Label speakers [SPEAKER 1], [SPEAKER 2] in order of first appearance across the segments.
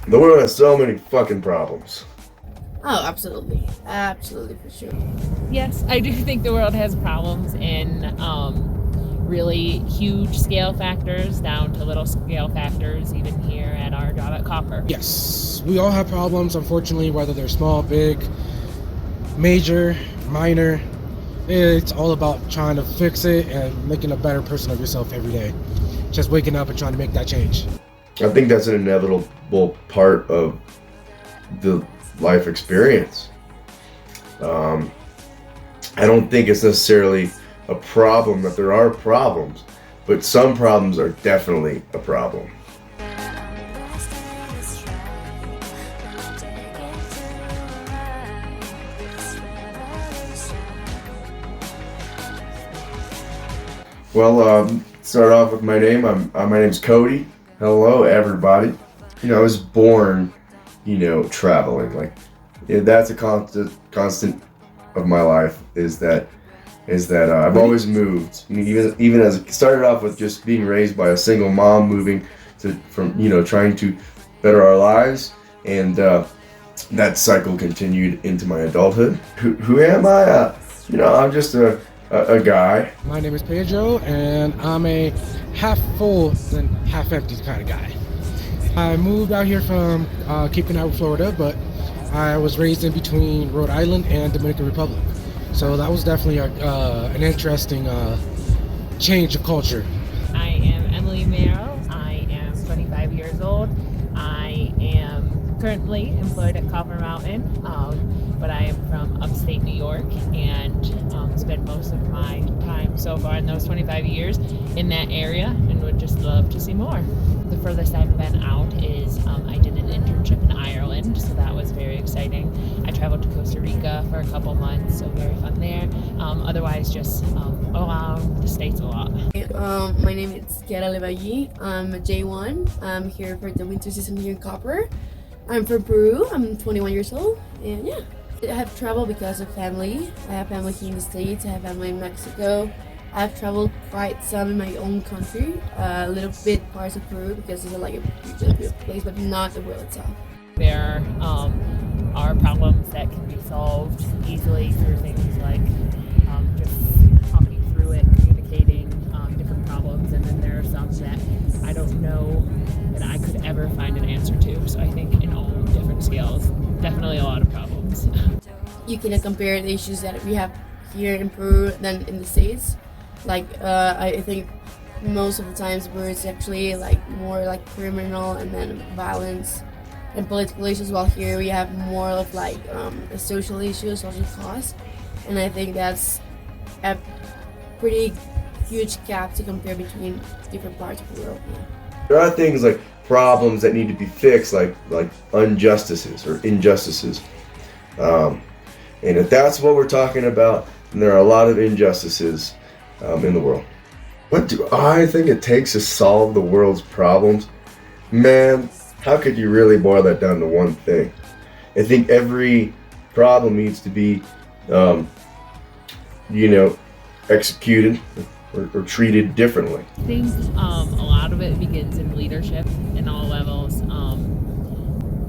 [SPEAKER 1] The world has so many fucking problems.
[SPEAKER 2] Oh, absolutely. Absolutely, for sure.
[SPEAKER 3] Yes, I do think the world has problems in really huge scale factors down to little scale factors, even here at our job at Copper.
[SPEAKER 4] Yes, we all have problems, unfortunately, whether they're small, big, major, minor. It's all about trying to fix it and making a better person of yourself every day. Just waking up and trying to make that change.
[SPEAKER 1] I think that's an inevitable part of the life experience. I don't think it's necessarily a problem that there are problems, but some problems are definitely a problem. Well, start off with my name. My name's Cody. Hello, everybody. I was born, traveling. Like, yeah, that's a constant of my life. Is that I've always moved. Even as it started off with just being raised by a single mom, moving from trying to better our lives, and that cycle continued into my adulthood. Who am I? I'm just a guy.
[SPEAKER 4] My name is Pedro, and I'm a half full than half empty kind of guy. I moved out here from Cape Canaveral, Florida, but I was raised in between Rhode Island and Dominican Republic. So that was definitely an interesting change of culture.
[SPEAKER 3] I am Emily Merrill. I am 25 years old. I am currently employed at Copper Mountain, but I am from upstate New York and spent most of my time so far in those 25 years in that area and would just love to see more. The furthest I've been out is I did an internship in Ireland, so that was very exciting. I traveled to Costa Rica for a couple months, so very fun there. Otherwise, just around the States a lot.
[SPEAKER 2] My name is Kiara Levalli. I'm a J1. I'm here for the winter season here in Copper. I'm from Peru. I'm 21 years old, and yeah. I have traveled because of family. I have family here in the States. I have family in Mexico. I've traveled quite some in my own country, a little bit parts of Peru because it's like a beautiful place, but not the world itself.
[SPEAKER 3] There are problems that can be solved easily through things like just talking through it, communicating different problems, and then there are some that I don't know that I could ever find an answer to. So I think in all different scales, definitely a lot of problems.
[SPEAKER 2] You cannot compare the issues that we have here in Peru than in the States. Like I think most of the times where it's actually like more like criminal and then violence and political issues, while here we have more of like a social issue, social cause, and I think that's a pretty huge gap to compare between different parts of the world. Yeah.
[SPEAKER 1] There are things like problems that need to be fixed, like injustices or injustices. And if that's what we're talking about, then there are a lot of injustices in the world. What do I think it takes to solve the world's problems? Man, how could you really boil that down to one thing? I think every problem needs to be, executed or treated differently.
[SPEAKER 3] I think a lot of it begins in leadership in all levels.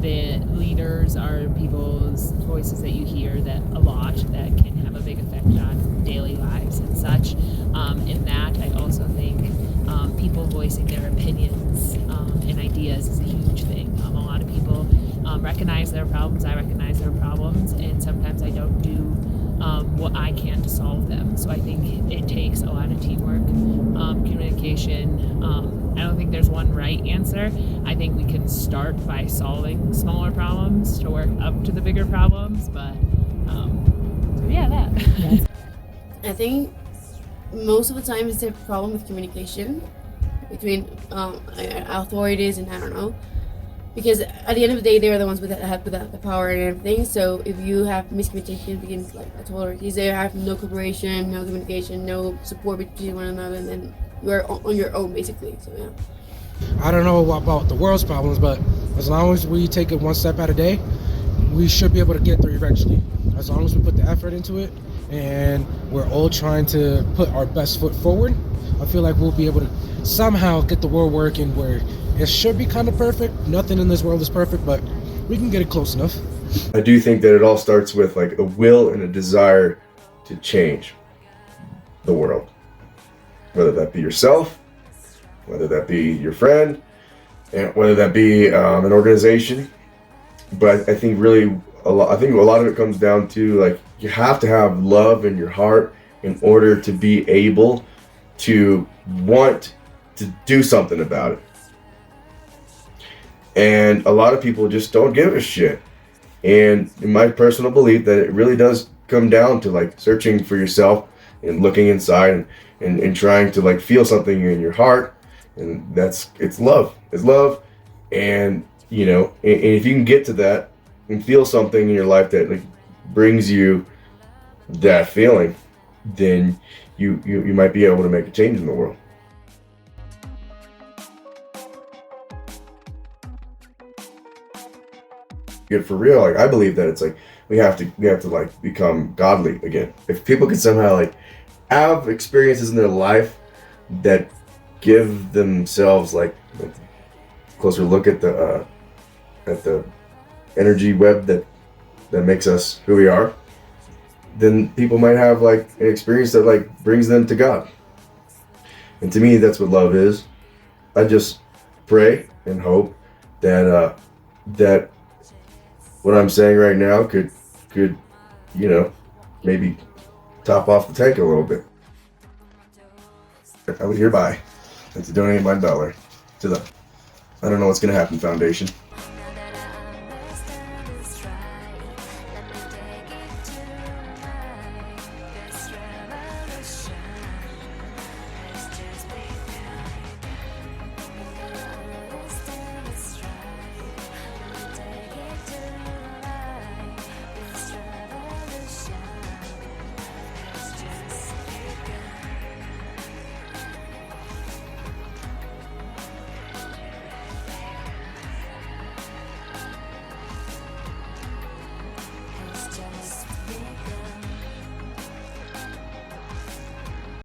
[SPEAKER 3] The leaders are people's voices that you hear that a lot that can have a big effect on daily lives and such. In that, I also think people voicing their opinions and ideas is a huge thing. A lot of people recognize their problems. I recognize their problems, and sometimes I don't do what I can to solve them. So I think it takes a lot of teamwork, communication. I don't think there's one right answer. I think we can start by solving smaller problems to work up to the bigger problems. But so yeah, that.
[SPEAKER 2] I think most of the time it's a problem with communication between authorities and I don't know. Because at the end of the day, they're the ones with the power and everything. So if you have miscommunication between like authorities, they have no cooperation, no communication, no support between one another, and then you are on your own basically. So yeah.
[SPEAKER 4] I don't know about the world's problems, but as long as we take it one step at a day, we should be able to get through eventually. As long as we put the effort into it and we're all trying to put our best foot forward, I feel like we'll be able to somehow get the world working where It should be kind of perfect. Nothing in this world is perfect, but we can get it close enough.
[SPEAKER 1] I do think that it all starts with like a will and a desire to change the world, whether that be yourself, whether that be your friend, and whether that be an organization. But I think really I think a lot of it comes down to like you have to have love in your heart in order to be able to want to do something about it. And a lot of people just don't give a shit. And in my personal belief that it really does come down to like searching for yourself and looking inside and trying to like feel something in your heart. And it's love. It's love. And you know, and if you can get to that and feel something in your life that like brings you that feeling, then you might be able to make a change in the world. Good for real. Like I believe that it's like we have to like become godly again. If people could somehow like have experiences in their life that give themselves like closer look at the energy web that makes us who we are, then people might have like an experience that like brings them to God. And to me, that's what love is. I just pray and hope that that what I'm saying right now could you know, maybe top off the tank a little bit. I would hereby like to donate $1 to the I don't know what's gonna happen foundation.